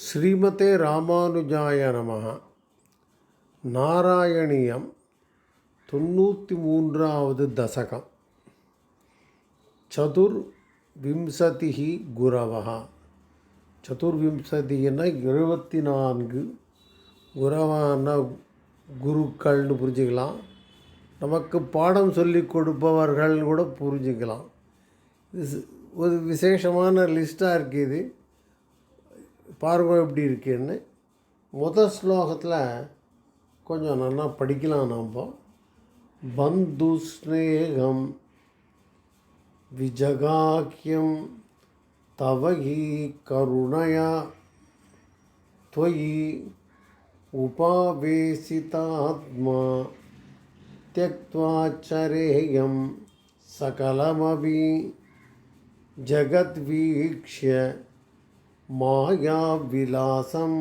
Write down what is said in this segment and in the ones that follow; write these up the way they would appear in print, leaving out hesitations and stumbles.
ஸ்ரீமதே ராமானுஜாய நமஹ. நாராயணியம் 93வது தசகம். சதுர்விம்சதிஹி குரவः. சதுர்விம்சதினா 74 குரவான குருக்கள்னு புரிஞ்சுக்கலாம். நமக்கு பாடம் சொல்லி கொடுப்பவர்கள்னு கூட புரிஞ்சுக்கலாம். இது ஒரு விசேஷமான லிஸ்ட்டாக இருக்குது. பாருங்க எப்படி இருக்குன்னு. முதல் ஸ்லோகத்தில் கொஞ்சம் நல்லா படிக்கலாம். நாம் பந்து ஸ்நேகம் விஜகாக்கியம் தவகி கருணயா त्वयि उपावेशितात्मा त्यक्त्वा चरेयं सकलमपि जगद्वीक्ष्य मायाविलासं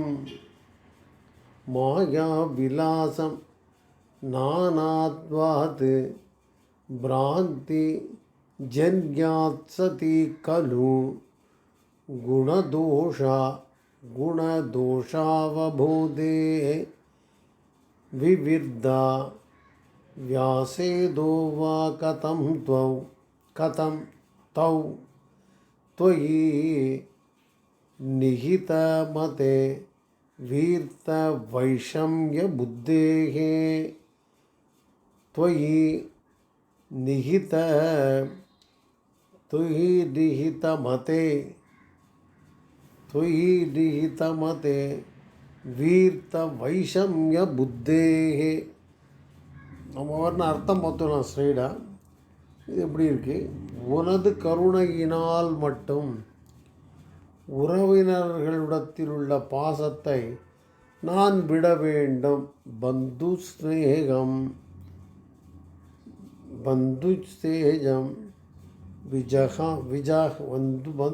नानात्वात् भ्रान्ति जन्यात्सति खलु गुणदोषावबोधे विविर्धा व्यासेदो वा कथं तौ त्वयि निहितमते वीर्तवैषम्यबुद्धेः त्वयि निहितमते वीर्तवैषम्यबुद्धेः. நம்ம வரணும் அர்த்தம் பார்த்துக்கலாம் ஸ்ட்ரைடாக. இது எப்படி இருக்குது? உனது கருணையினால் மட்டும் உறவினர்களிடத்தில் உள்ள பாசத்தை நான் விட வேண்டும். பந்து ஸ்நேகம்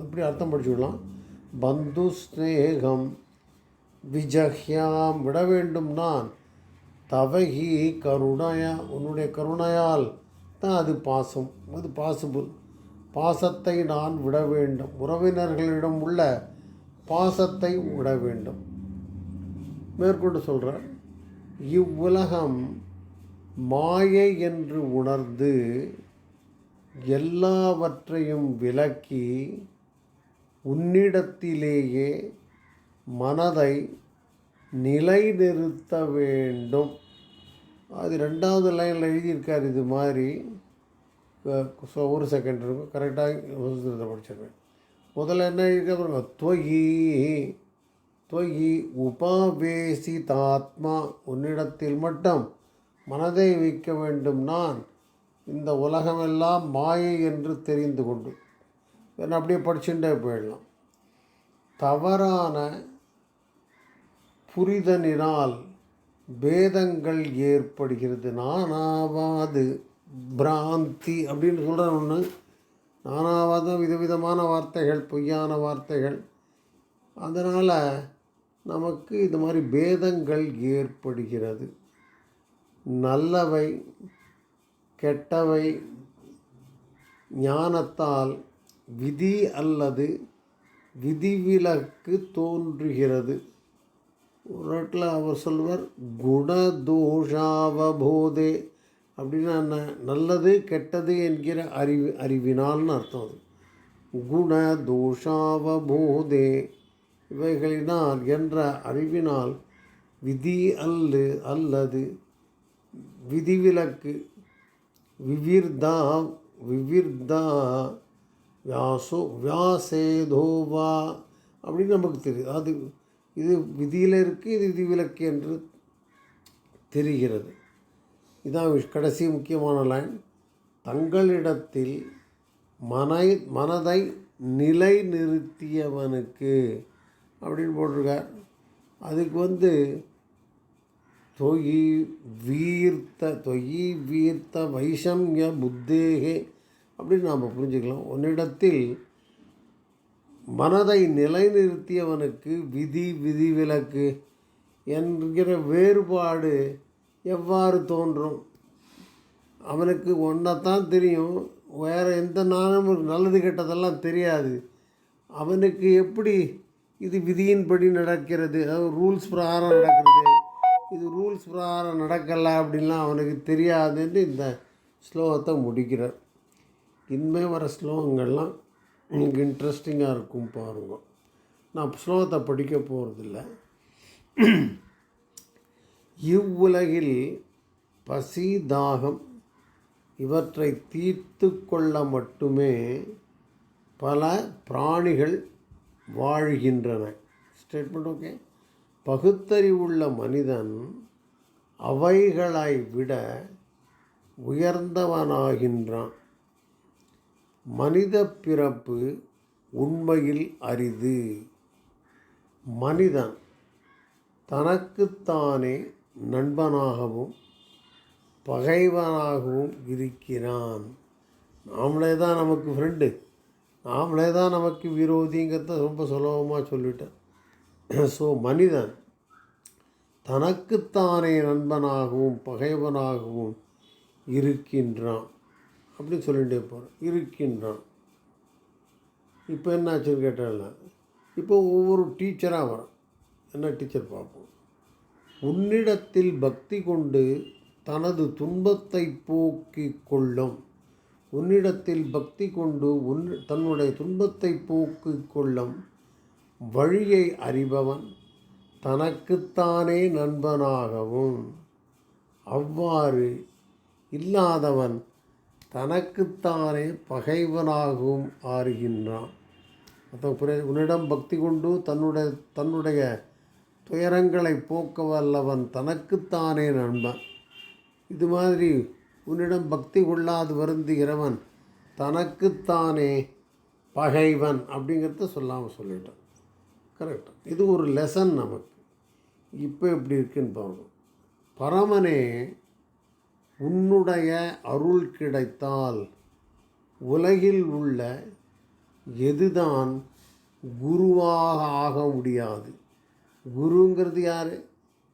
இப்படி அர்த்தம் படிச்சுடலாம். பந்து ஸ்நேகம் விஜஹ்யாம் விட வேண்டும் நான். தவகி கருணையா உன்னுடைய கருணையால் தான் அது பாசம், அது பாசிபிள். பாசத்தை நான் விட வேண்டும், உறவினர்களிடம் உள்ள பாசத்தை விட வேண்டும். மேற்கொண்டு சொல்கிறார், இவ்வுலகம் மாயை என்று உணர்ந்து எல்லாவற்றையும் விலக்கி உன்னிடத்திலேயே மனதை நிலைநிறுத்த வேண்டும். அது 2வது லைனில் எழுதியிருக்கார். இது மாதிரி ஒரு செகண்ட் இருக்கும், கரெக்டாக படிச்சிருக்கேன். முதல்ல என்ன எழுதியிருக்க? त्वयि உபாவேசிதாத்மா உன்னிடத்தில் மட்டும் மனதை வைக்க வேண்டும் நான். இந்த உலகமெல்லாம் மாயை என்று தெரிந்து கொண்டு அப்படியே படிச்சுட்டே போயிடலாம். தவறான புரிதலினால் பேதங்கள் ஏற்படுகிறது. நானாவாது பிராந்தி அப்படின்னு சொல்கிற ஒன்று. நானாவாதம் விதவிதமான வார்த்தைகள், பொய்யான வார்த்தைகள். அதனால் நமக்கு இது மாதிரி பேதங்கள் ஏற்படுகிறது. நல்லவை கெட்டவை ஞானத்தால் விதி அல்லது விதிவிலக்கு தோன்றுகிறது. ஒரு இடத்துல அவர் சொல்வார், குணதோஷாவபோதே அப்படின்னா என்ன? நல்லது கெட்டது என்கிற அறிவினால்னு அர்த்தம். அது குணதோஷாவபோதே இவைகளினால் என்ற அறிவினால் விதி அல்லது விதிவிலக்கு விவிர்தா வியாசேதோவா அப்படின்னு நமக்கு தெரியுது. அது இது விதியில் இருக்குது, இது விதிவிலக்கு என்று தெரிகிறது. இதான் கடைசி முக்கியமான லைன். தங்களிடத்தில் மனதை நிலை நிறுத்தியவனுக்கு அப்படின்னு போட்டிருக்கார். அதுக்கு தொயி வீர்த்த வைஷம்ய புத்தேகே அப்படின்னு நாம் புரிஞ்சுக்கலாம். உன்னிடத்தில் மனதை நிலைநிறுத்தியவனுக்கு விதிவிலக்கு என்கிற வேறுபாடு எவ்வாறு தோன்றும்? அவனுக்கு ஒன்றைத்தான் தெரியும், வேறு எந்த நாளும் நல்லது கெட்டதெல்லாம் தெரியாது. அவனுக்கு எப்படி இது விதியின்படி நடக்கிறது, அதாவது ரூல்ஸ் பிரகாரம் நடக்கிறது, இது ரூல்ஸ் பிரகாரம் நடக்கலை அப்படின்லாம் அவனுக்கு தெரியாதுன்னு இந்த ஸ்லோகத்தை முடிக்கிறார். இனிமேல் வர ஸ்லோகங்கள்லாம் உங்களுக்கு இன்ட்ரெஸ்டிங்காக இருக்கும் பாருங்க. நான் ஸ்லோகத்தை படிக்க போகிறதில்ல. இவ்வுலகில் பசி தாகம் இவற்றை தீர்த்து கொள்ள மட்டுமே பல பிராணிகள் வாழ்கின்றன. Statement okay. பகுத்தறிவுள்ள மனிதன் அவைகளை விட உயர்ந்தவனாகின்றான். மனித பிறப்பு உண்மையில் அரிது. மனிதன் தனக்குத்தானே நண்பனாகவும் பகைவனாகவும் இருக்கிறான். நாமளே தான் நமக்கு ஃப்ரெண்டு, நாமளே தான் நமக்கு விரோதிங்கிறத ரொம்ப சுலபமாக சொல்லிட்டேன். ஸோ மனிதன் தனக்குத்தானே நண்பனாகவும் பகைவனாகவும் இருக்கின்றான் அப்படின்னு சொல்லிகிட்டே போகிறேன். இருக்கின்றான். இப்போ என்னாச்சுன்னு கேட்டால, இப்போ ஒவ்வொரு டீச்சராக வரும். என்ன டீச்சர் பார்ப்போம். உன்னிடத்தில் பக்தி கொண்டு தனது துன்பத்தை போக்கிக் கொள்ளும். உன்னிடத்தில் பக்தி கொண்டு தன்னுடைய துன்பத்தை போக்கிக் கொள்ளும் வழியை அறிபவன் தனக்குத்தானே நண்பனாகவும், அவ்வாறு இல்லாதவன் தனக்குத்தானே பகைவனாகவும் ஆறுகின்றான். உன்னிடம் பக்தி கொண்டு தன்னுடைய துயரங்களை போக்க வல்லவன் தனக்குத்தானே நண்பன். இது மாதிரி உன்னிடம் பக்தி கொள்ளாது வருந்துகிறவன் தனக்குத்தானே பகைவன் அப்படிங்கிறத சொல்லாமல் சொல்லிட்டான். கரெக்ட். இது ஒரு லெசன் நமக்கு. இப்போ எப்படி இருக்குன்னு பார்க்கணும். பரமனே, உன்னுடைய அருள் கிடைத்தால் உலகில் உள்ள எதுதான் குருவாக ஆக முடியாது. குருங்கிறது யார்?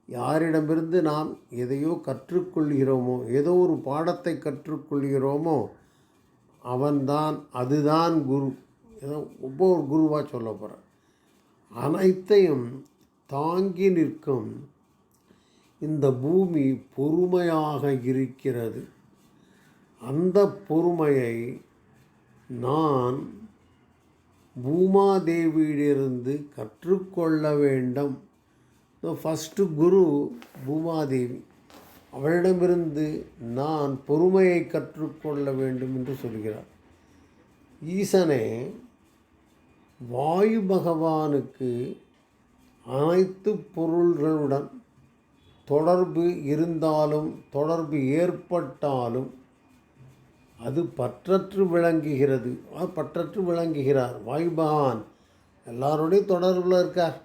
யாரிடமிருந்து நாம் எதையோ கற்றுக்கொள்கிறோமோ, ஏதோ ஒரு பாடத்தை கற்றுக்கொள்கிறோமோ அவன்தான், அதுதான் குரு. ஏதோ ஒவ்வொரு குருவாக சொல்ல போகிறேன். அனைத்தையும் தாங்கி நிற்கும் இந்த பூமி பொறுமையாக இருக்கிறது. அந்த பொறுமையை நான் பூமாதேவியிலிருந்து கற்றுக்கொள்ள வேண்டும். ஃபஸ்ட்டு குரு பூமாதேவி. அவளிடமிருந்து நான் பொறுமையை கற்றுக்கொள்ள வேண்டும் என்று சொல்கிறார். ஈசனே, வாயு பகவானுக்கு அனைத்து பொருள்களுடன் தொடர்பு இருந்தாலும், தொடர்பு ஏற்பட்டாலும் அது பற்றற்று விளங்குகிறது. பற்றற்று விளங்குகிறார். வாயு பகவான் எல்லாரோடையும் தொடர்பில் இருக்கார்,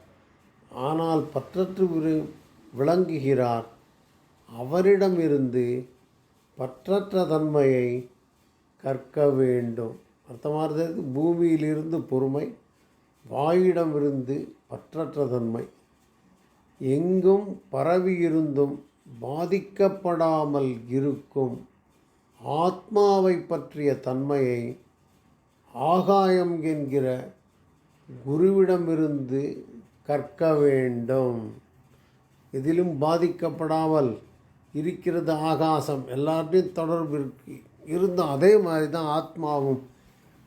ஆனால் பற்றற்று விளங்குகிறார். அவரிடமிருந்து பற்றற்ற தன்மையை கற்க வேண்டும். அர்த்தமானது, பூமியிலிருந்து பொறுமை, வாயிடமிருந்து பற்றற்ற தன்மை. எங்கும் பரவியிருந்தும் பாதிக்கப்படாமல் இருக்கும் ஆத்மாவை பற்றிய தன்மையை ஆகாயம் என்கிற குருவிடமிருந்து கற்க வேண்டும். எதிலும் பாதிக்கப்படாமல் இருக்கிறது ஆகாசம். எல்லார்டையும் தொடர்பு இருந்தும் அதே மாதிரி தான் ஆத்மாவும்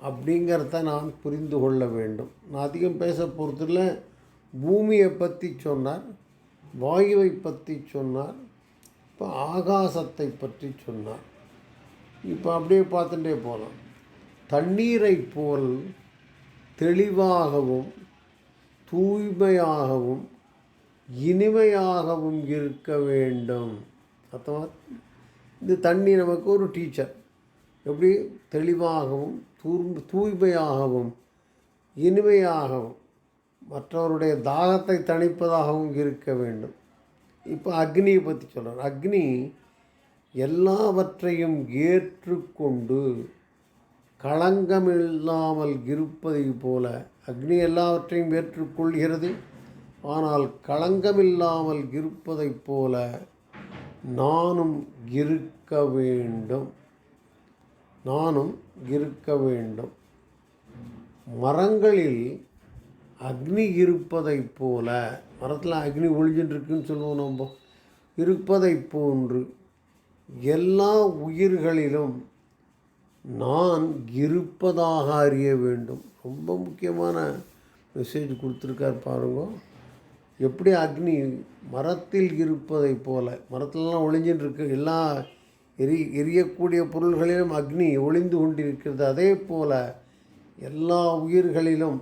அப்படிங்கிறத நான் புரிந்து கொள்ள வேண்டும். நான் அதிகம் பேச போகிறதில்ல. பூமியை பற்றி சொன்னார், வாயுவை பற்றி சொன்னார், இப்போ ஆகாசத்தை பற்றி சொன்னார். இப்போ அப்படியே பார்த்துட்டே போகலாம். தண்ணீரை போல் தெளிவாகவும் தூய்மையாகவும் இனிமையாகவும் இருக்க வேண்டும். அர்த்தமாக இந்த தண்ணி நமக்கு ஒரு டீச்சர். எப்படி தெளிவாகவும் தூய்மையாகவும் இனிமையாகவும் மற்றவருடைய தாகத்தை தணிப்பதாகவும் இருக்க வேண்டும். இப்போ அக்னியை பற்றி சொல்கிறார். அக்னி எல்லாவற்றையும் ஏற்றுக்கொண்டு களங்கமில்லாமல் இருப்பதை போல, அக்னி எல்லாவற்றையும் ஏற்றுக்கொள்கிறது, ஆனால் களங்கமில்லாமல் இருப்பதைப் போல நானும் இருக்க வேண்டும். நானும் இருக்க வேண்டும். மரங்களில் அக்னி இருப்பதைப் போல, மரத்தில் அக்னி ஒளிஞ்சின்னு இருக்குன்னு சொல்லுவோம் நம்ம, இருப்பதைப் போன்று எல்லா உயிர்களிலும் நான் இருப்பதாக அறிய வேண்டும். ரொம்ப முக்கியமான மெசேஜ் கொடுத்துருக்கார் பாருங்க. எப்படி அக்னி மரத்தில் இருப்பதை போல, மரத்திலலாம் ஒளிஞ்சின்னு இருக்கு, எல்லா எரியக்கூடிய பொருள்களிலும் அக்னி ஒளிந்து கொண்டிருக்கிறது. அதே போல் எல்லா உயிர்களிலும்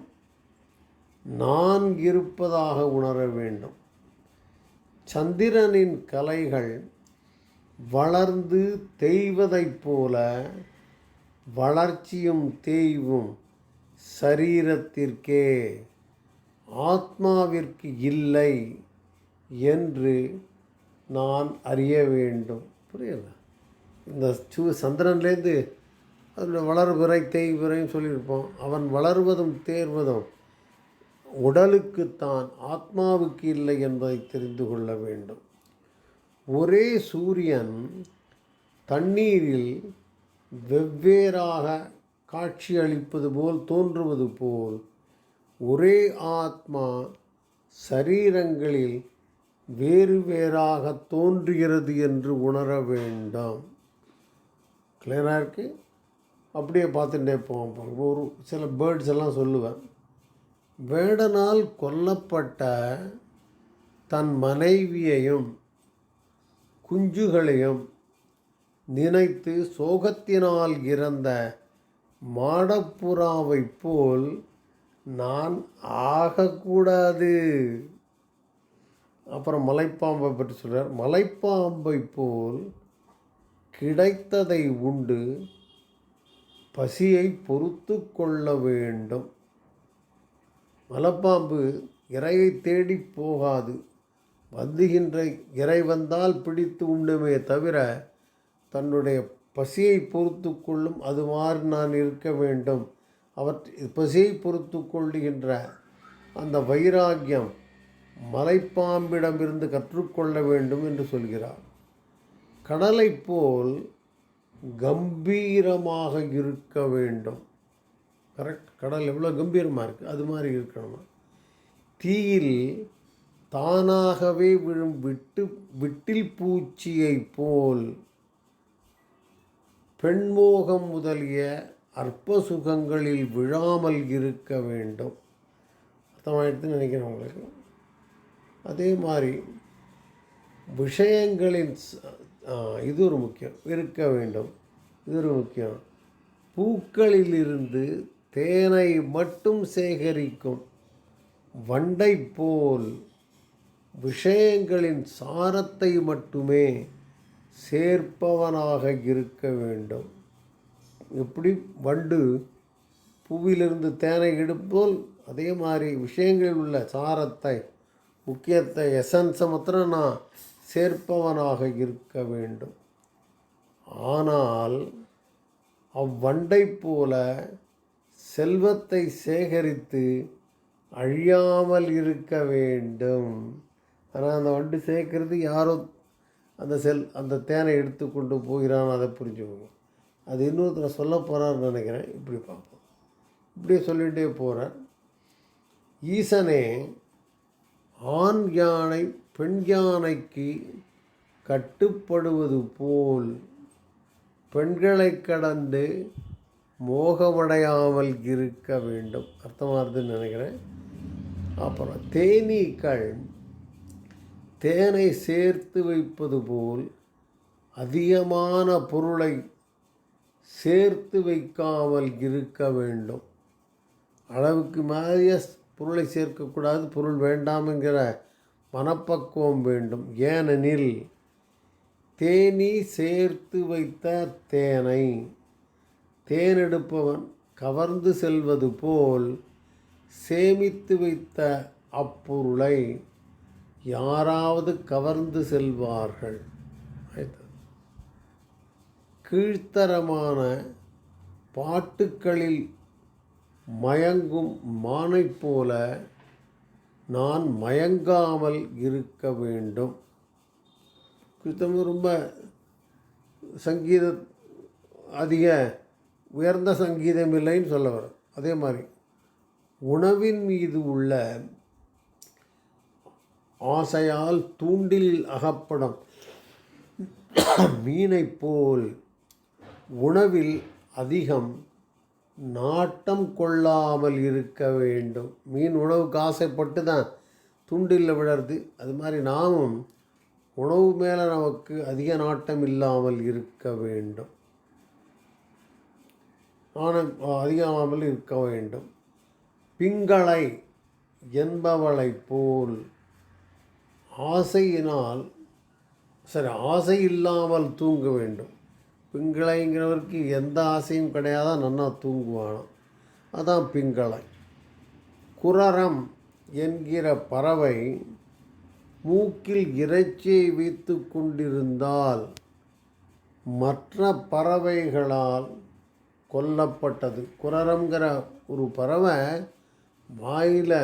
நான் இருப்பதாக உணர வேண்டும். சந்திரனின் கலைகள் வளர்ந்து தேய்வதைப் போல வளர்ச்சியும் தேய்வும் சரீரத்திற்கே, ஆத்மாவிற்கு இல்லை என்று நான் அறிய வேண்டும். புரியல? இந்த சந்திரன்லேருந்து அதில் வளர்விரை தேய்விரைன்னு சொல்லியிருப்போம். அவன் வளர்வதும் தேர்வதும் உடலுக்குத்தான், ஆத்மாவுக்கு இல்லை என்பதை தெரிந்து கொள்ள வேண்டும். ஒரே சூரியன் தண்ணீரில் வெவ்வேறாக காட்சியளிப்பது போல் தோன்றுவது போல் ஒரே ஆத்மா சரீரங்களில் வேறு வேறாக தோன்றுகிறது என்று உணர வேண்டும். கிளியராக இருக்குது? அப்படியே பார்த்துட்டே போவோம். ஒரு சில பேர்ட்ஸ் எல்லாம் சொல்லுவேன். வேடனால் கொல்லப்பட்ட தன் மனைவியையும் குஞ்சுகளையும் நினைத்து சோகத்தினால் இறந்த மாடப்புறாவைப் போல் நான் ஆகக்கூடாது. அப்புறம் மலைப்பாம்பை பற்றி சொல்கிறார். மலைப்பாம்பை போல் கிடைத்ததை உண்டு பசியை பொறுத்து கொள்ள வேண்டும். மலைப்பாம்பு இரையை தேடி போகாது. வந்துகின்ற இறை வந்தால் பிடித்து உண்டுமே தவிர தன்னுடைய பசியை பொறுத்து கொள்ளும். அது மாதிரி நான் இருக்க வேண்டும். பசியை பொறுத்து கொள்ளுகின்ற அந்த வைராக்கியம் மலைப்பாம்பிடமிருந்து கற்றுக்கொள்ள வேண்டும் என்று சொல்கிறார். கடலை போல் கம்பீரமாக இருக்க வேண்டும். கரெக்ட்? கடல் எவ்வளோ கம்பீரமாக இருக்குது, அது மாதிரி இருக்கணுமா? தீயில் தானாகவே விழும் விட்டில் பூச்சியை போல் பெண்மோகம் முதலிய அற்ப சுகங்களில் விழாமல் இருக்க வேண்டும். அர்த்தமாயிடுதுன்னு நினைக்கிறேன் உங்களுக்கு. அதே மாதிரி விஷயங்களின் இது ஒரு முக்கியம், இருக்க வேண்டும். இது ஒரு முக்கியம். பூக்களிலிருந்து தேனை மட்டும் சேகரிக்கும் வண்டை போல் விஷயங்களின் சாரத்தை மட்டுமே சேர்ப்பவனாக இருக்க வேண்டும். எப்படி வண்டு பூவிலிருந்து தேனை எடுப்போல் அதே மாதிரி விஷயங்களில் உள்ள சாரத்தை, முக்கியத்தை, எசன்ஸை மாத்திரம் நான் சேர்ப்பவனாக இருக்க வேண்டும். ஆனால் அவ்வண்டை போல செல்வத்தை சேகரித்து அழியாமல் இருக்க வேண்டும். ஆனால் அந்த வண்டு சேர்க்கறது யாரோ அந்த தேனை எடுத்து கொண்டு போகிறான், அதை புரிஞ்சுக்கோங்க. அது இன்னொருத்தர் சொல்ல போகிறான்னு நினைக்கிறேன். இப்படி பார்ப்போம். இப்படியே சொல்லிகிட்டே போகிறார். ஈசனே ஆண் யானை பெண் யானைக்கு கட்டுப்படுவது போல் பெண்களை கடந்து மோகமடையாமல் இருக்க வேண்டும். அர்த்தமாகுதுன்னு நினைக்கிறேன். அப்புறம் தேனீக்கள் தேனை சேர்த்து வைப்பது போல் அதிகமான பொருளை சேர்த்து வைக்காமல் இருக்க வேண்டும். அளவுக்கு மேலே பொருளை சேர்க்கக்கூடாது, பொருள் வேண்டாம்ங்கிற மனப்பக்குவம் வேண்டும். ஏனெனில் தேனீ சேர்த்து வைத்த தேனை தேனெடுப்பவன் கவர்ந்து செல்வது போல் சேமித்து வைத்த அப்பொருளை யாராவது கவர்ந்து செல்வார்கள். கீழ்த்தரமான பாட்டுக்களில் மயங்கும் மானைப் போல நான் மயங்காமல் இருக்க வேண்டும். கிறிஸ்தவம் ரொம்ப அதிக உயர்ந்த சங்கீதம் இல்லைன்னு சொல்ல வரும். அதே மாதிரி உணவின் மீது உள்ள ஆசையால் தூண்டில் அகப்படும் மீனைப் போல் உணவில் அதிகம் நாட்டம் கொள்ளாமல் இருக்க வேண்டும். மீன் உணவுக்கு ஆசைப்பட்டு தான் தூண்டில் விழருது. அது மாதிரி நாமும் உணவு மேலே நமக்கு அதிக நாட்டம் இல்லாமல் இருக்க வேண்டும். அதிகமாமல் இருக்க வேண்டும். பிங்களை என்பவளைப் போல் ஆசை இல்லாமல் தூங்க வேண்டும். பிங்களைங்கிறவருக்கு எந்த ஆசையும் கிடையாதா, நன்னா தூங்குவானோ, அதான் பிங்களை. குரரம் என்கிற பறவை மூக்கில் இறைச்சியை வைத்து கொண்டிருந்தால் மற்ற பறவைகளால் கொல்லப்பட்டது. குரரங்கிற ஒரு பறவை வாயில்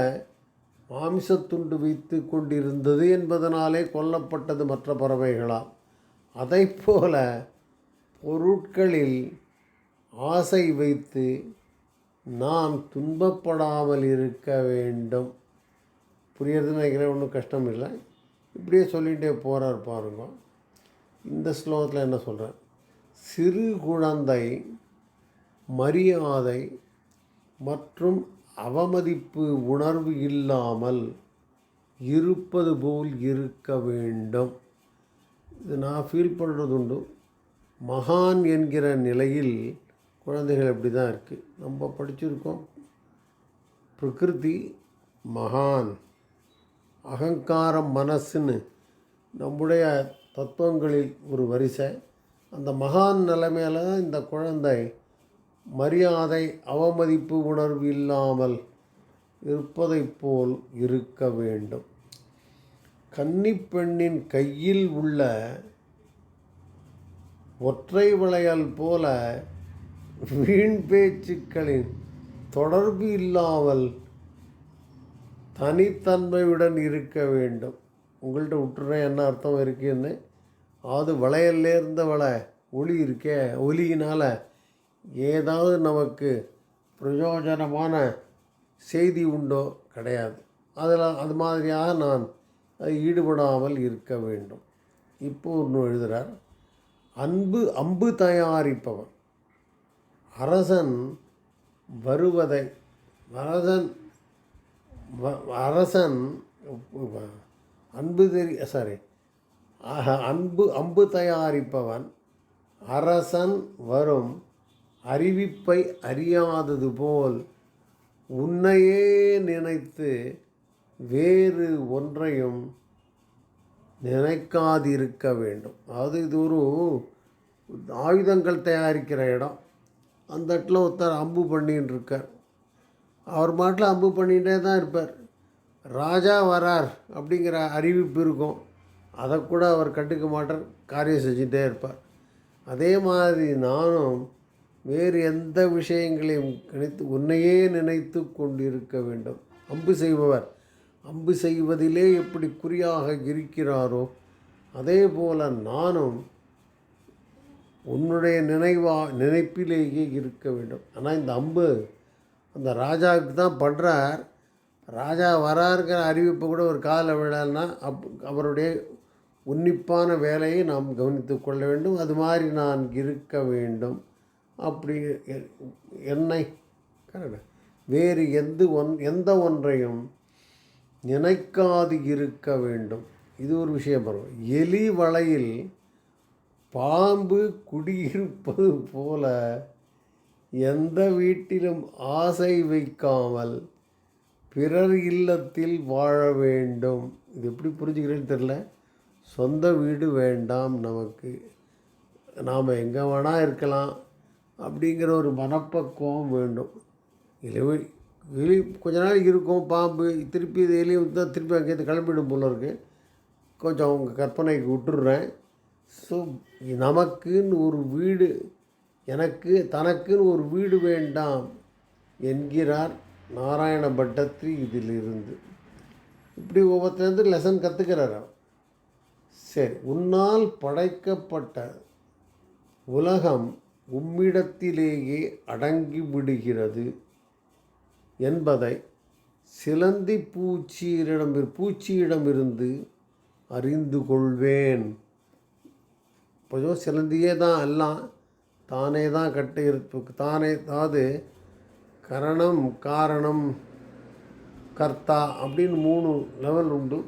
மாமிசத்துண்டு வைத்து கொண்டிருந்தது என்பதனாலே கொல்லப்பட்டது மற்ற பறவைகளால். அதைப்போல பொருட்களில் ஆசை வைத்து நாம் துன்பப்படாமல் இருக்க வேண்டும். புரியறதுன்னு நினைக்கிறேன், ஒன்றும் கஷ்டம் இல்லை. இப்படியே சொல்லிகிட்டே போகிறார் பாருங்க. இந்த ஸ்லோகத்தில் என்ன சொல்கிறார்? சிறு குழந்தை மரியாதை மற்றும் அவமதிப்பு உணர்வு இல்லாமல் இருப்பது போல் இருக்க வேண்டும். இது நான் ஃபீல் பண்ணுறது உண்டு. மகான் என்கிற நிலையில் குழந்தைகள் அப்படி தான் இருக்குது. நம்ம படிச்சிருக்கோம், பிரகிருதி மகான், அகங்காரம் மனசுன்னு நம்முடைய தத்துவங்களில் ஒரு வரிசை. அந்த மகான் நிலைமையில இந்த குழந்தை மரியாதை அவமதிப்பு உணர்வு இல்லாமல் இருப்பதைப் போல் இருக்க வேண்டும். கன்னிப்பெண்ணின் கையில் உள்ள ஒற்றை வளையல் போல வீண் பேச்சுக்களின் தொடர்பு இல்லாமல் தனித்தன்மையுடன் இருக்க வேண்டும். உங்கள்கிட்ட விட்டுறேன் என்ன அர்த்தம் இருக்குன்னு. அது வளையல்லேருந்த ஒளி இருக்கே, ஒலியினால் ஏதாவது நமக்கு பிரயோஜனமான செய்தி உண்டோ? கிடையாது. அது மாதிரியாக நான் ஈடுபடாமல் இருக்க வேண்டும். இப்போ ஒன்று எழுதுகிறார். அம்பு தயாரிப்பவன் அரசன் அம்பு தயாரிப்பவன் அரசன் வரும் அறிவிப்பை அறியாதது போல் உன்னையே நினைத்து வேறு ஒன்றையும் நினைக்காதிருக்க வேண்டும். அதாவது இது ஒரு ஆயுதங்கள் தயாரிக்கிற இடம். அந்த இடத்துல ஒருத்தர் அம்பு பண்ணின்னு இருக்கார். அவர் மாட்டில் அம்பு பண்ணிகிட்டே தான் இருப்பார். ராஜா வரார் அப்படிங்கிற அறிவிப்பு இருக்கும், அதை கூட அவர் கண்டுக்க மாட்டார், காரியம் செஞ்சுட்டே இருப்பார். அதே மாதிரி நானும் வேறு எந்த விஷயங்களையும் உன்னையே நினைத்து கொண்டிருக்க வேண்டும். அம்பு செய்வதிலே எப்படி குறியாக இருக்கிறாரோ அதே போல் நானும் உன்னுடைய நினைப்பிலேயே இருக்க வேண்டும். ஆனால் இந்த அம்பு அந்த ராஜாவுக்கு தான் பண்ணுறார். ராஜா வராருங்கிற அறிவிப்பை கூட ஒரு காதில் விழலைன்னா அவருடைய உன்னிப்பான வேலையை நாம் கவனித்து கொள்ள வேண்டும். அது மாதிரி நான் இருக்க வேண்டும். அப்படி என்னை வேறு எந்த ஒன்றையும் நினைக்காது இருக்க வேண்டும். இது ஒரு விஷயம். பருவம் எலி வலையில் பாம்பு குடியிருப்பது போல எந்த வீட்டிலும் ஆசை வைக்காமல் பிறர் இல்லத்தில் வாழ வேண்டும். இது எப்படி புரிஞ்சுக்கிறேன்னு தெரில. சொந்த வீடு வேண்டாம் நமக்கு, நாம் எங்கே வேணால் இருக்கலாம் அப்படிங்கிற ஒரு மனப்பக்குவம் வேண்டும். எலி கொஞ்ச நாள் இருக்கும், பாம்பு திருப்பி இது எலி தான் திருப்பி அங்கேருந்து கிளம்பிடும் போல இருக்குது. கொஞ்சம் அவங்க கற்பனைக்கு விட்டுடுறேன். ஸோ நமக்குன்னு ஒரு வீடு, தனக்குன்னு ஒரு வீடு வேண்டாம் என்கிறார் நாராயண பட்டத்திரி. இதிலிருந்து இப்படி ஒவ்வொருத்தருந்து லெசன் கற்றுக்கிறார். சரி, உன்னால் படைக்கப்பட்ட உலகம் உம்மிடத்திலேயே அடங்கி விடுகிறது. என்பதை சிலந்தி பூச்சியிடமிருந்து அறிந்து கொள்வேன். கொஞ்சம் சிலந்தியே தான் எல்லாம், தானே தான் தானே, அதாவது கரணம் காரணம் கர்த்தா அப்படின்னு 3 லெவல் உண்டு.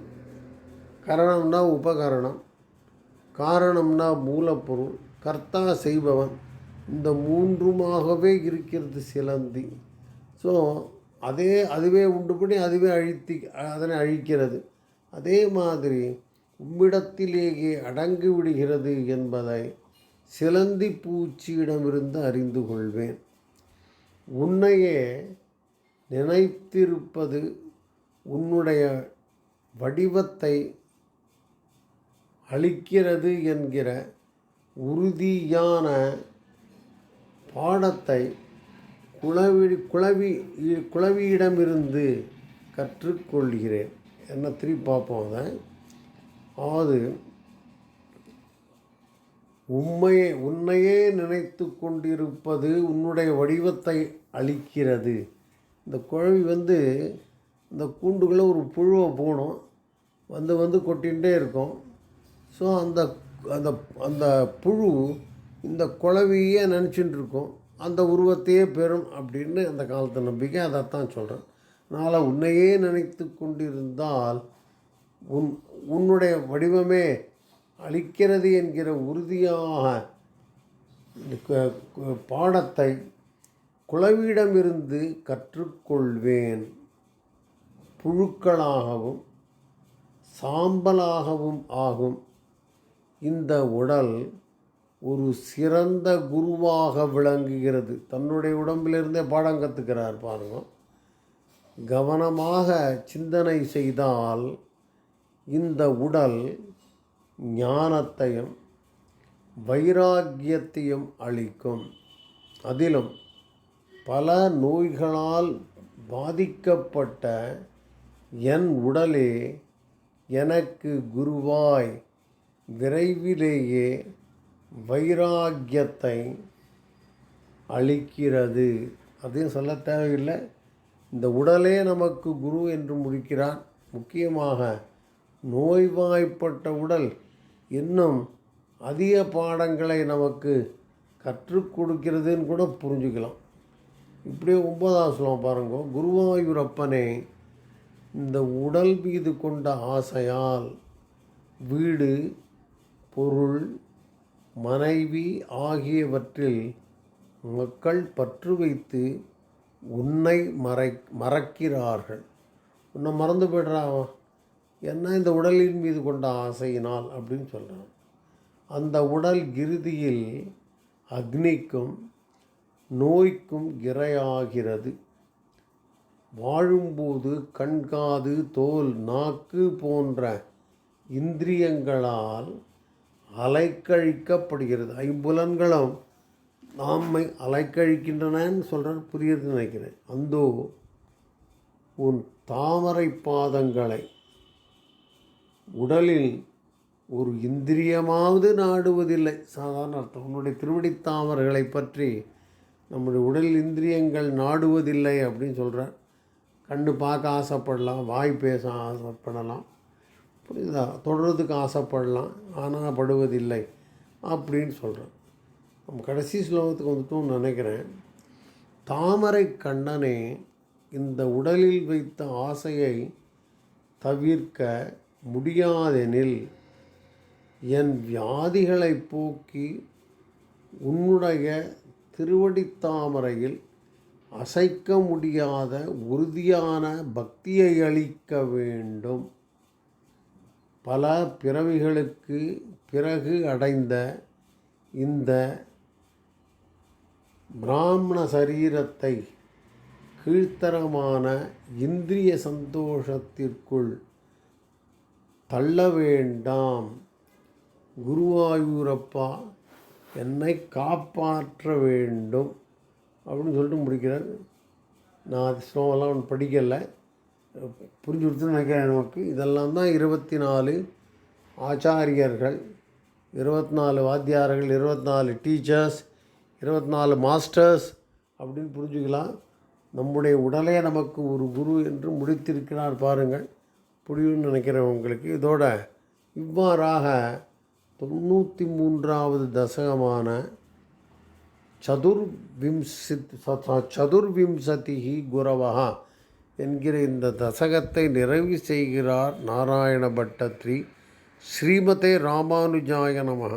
கரணம்னா உபகரணம், காரணம்னா மூலப்பொருள், கர்த்தா செய்பவன். இந்த 3மாகவே இருக்கிறது சிலந்தி. ஸோ அதுவே உண்டுபடி அதுவே அதனை அழிக்கிறது. அதே மாதிரி உம்மிடத்திலேயே அடங்கி விடுகிறது என்பதை சிலந்தி பூச்சியிடமிருந்து அறிந்து கொள்வேன். உன்னையே நினைத்திருப்பது உன்னுடைய வடிவத்தை அளிக்கிறது என்கிற உறுதியான பாடத்தை குளவியிடமிருந்து கற்றுக்கொள்கிறேன். என்ன திருப்பி பார்ப்போம் அதை. அதாவது உன்னையே நினைத்து கொண்டிருப்பது உன்னுடைய வடிவத்தை அளிக்கிறது. இந்த குழவி இந்த கூண்டுக்குள்ளே ஒரு புழுவை போகணும், வந்து கொட்டிகிட்டே இருக்கும். ஸோ அந்த அந்த அந்த புழு இந்த குழவியே நினச்சிட்டு இருக்கும், அந்த உருவத்தையே பெறும் அப்படின்னு அந்த காலத்து நம்பிக்கை. அதைத்தான் சொல்கிறேன். அதனால் உன்னையே நினைத்து கொண்டிருந்தால் உன்னுடைய வடிவமே அளிக்கிறது என்கிற உறுதியாக பாடத்தை குளவியிடமிருந்து கற்றுக்கொள்வேன். புழுக்களாகவும் சாம்பலாகவும் ஆகும் இந்த உடல் ஒரு சிறந்த குருவாக விளங்குகிறது. தன்னுடைய உடம்பிலிருந்தே பாடம் கற்றுக்கிறார் பாருங்க. கவனமாக சிந்தனை செய்தால் இந்த உடல் ஞானத்தையும் வைராக்கியத்தையும் அளிக்கும். அதிலும் பல நோய்களால் பாதிக்கப்பட்ட என் உடலே எனக்கு குருவாய் விரைவிலேயே வைராக்கியத்தை அளிக்கிறது. அதையும் சொல்ல தேவையில்லை. இந்த உடலே நமக்கு குரு என்று முடிக்கிறான். முக்கியமாக நோய்வாய்ப்பட்ட உடல் இன்னும் அதிக பாடங்களை நமக்கு கற்றுக் கொடுக்கிறதுன்னு கூட புரிஞ்சுக்கலாம். இப்படியே 9ஆவது ஸ்லோகம் பாருங்க. குருவாயூரப்பனே, இந்த உடல் மீது கொண்ட ஆசையால் வீடு, பொருள், மனைவி ஆகியவற்றில் மக்கள் பற்று வைத்து உன்னை மறக்கிறார்கள். உன்னை மறந்து போய்ட்றான். என்ன இந்த உடலின் மீது கொண்ட ஆசையினால் அப்படின்னு சொல்கிறான். அந்த உடல் இறுதியில் அக்னிக்கும் நோய்க்கும் இரையாகிறது. வாழும்போது கண்காது தோல் நாக்கு போன்ற இந்திரியங்களால் அலைக்கழிக்கப்படுகிறது. ஐம்புலன்களும் நம்மை அலைக்கழிக்கின்றனன்னு சொல்கிறேன், புரியுதுன்னு நினைக்கிறேன். அந்தோ உன் தாமரை பாதங்களை உடலில் ஒரு இந்திரியமாவது நாடுவதில்லை. சாதாரண அர்த்தம். உன்னுடைய திருவடி தாமரைகளை பற்றி நம்முடைய உடல் இந்திரியங்கள் நாடுவதில்லை அப்படின்னு சொல்கிறார். கண்ணு பார்க்க ஆசைப்படலாம், வாய் பேச ஆசைப்படலாம், புரியுதா, தொடர்றதுக்கு ஆசைப்படலாம், ஆனால் படுவதில்லை அப்படின்னு சொல்கிறேன். நம்ம கடைசி ஸ்லோகத்துக்கு வந்துட்டோம்னு நினைக்கிறேன். தாமரை கண்ணனே, இந்த உடலில் வைத்த ஆசையை தவிர்க்க முடியாதெனில் என் வியாதிகளை போக்கி உன்னுடைய திருவடித்தாமரையில் அசைக்க முடியாத உறுதியான பக்தியை அளிக்க வேண்டும். பல பிறவிகளுக்கு பிறகு அடைந்த இந்த பிராமண சரீரத்தை கீழ்த்தரமான இந்திரிய சந்தோஷத்திற்குள் தள்ள வேண்டாம். குருவாயூரப்பா, என்னை காப்பாற்ற வேண்டும் அப்படின்னு சொல்லிட்டு முடிக்கிறார். நான் அது ஸ்லோகம்லாம் ஒன்று படிக்கலை, புரிஞ்சு கொடுத்துன்னு நினைக்கிறேன். நமக்கு இதெல்லாம் தான் 24 ஆச்சாரியர்கள், 24 வாத்தியார்கள், 24 டீச்சர்ஸ், 24 மாஸ்டர்ஸ் அப்படின்னு புரிஞ்சுக்கலாம். நம்முடைய உடலே நமக்கு ஒரு குரு என்று முடித்திருக்கிறார் பாருங்கள். புரியும்னு நினைக்கிறேன் உங்களுக்கு. இதோட இவ்வாறாக 93வது தசகமான சதுர்விம்சதிஹி குரவஹா என்கிற இந்த தசகத்தை நிறைவு செய்கிறார் நாராயண பட்டத்ரி. ஸ்ரீமதே ராமானுஜாய நமஹ.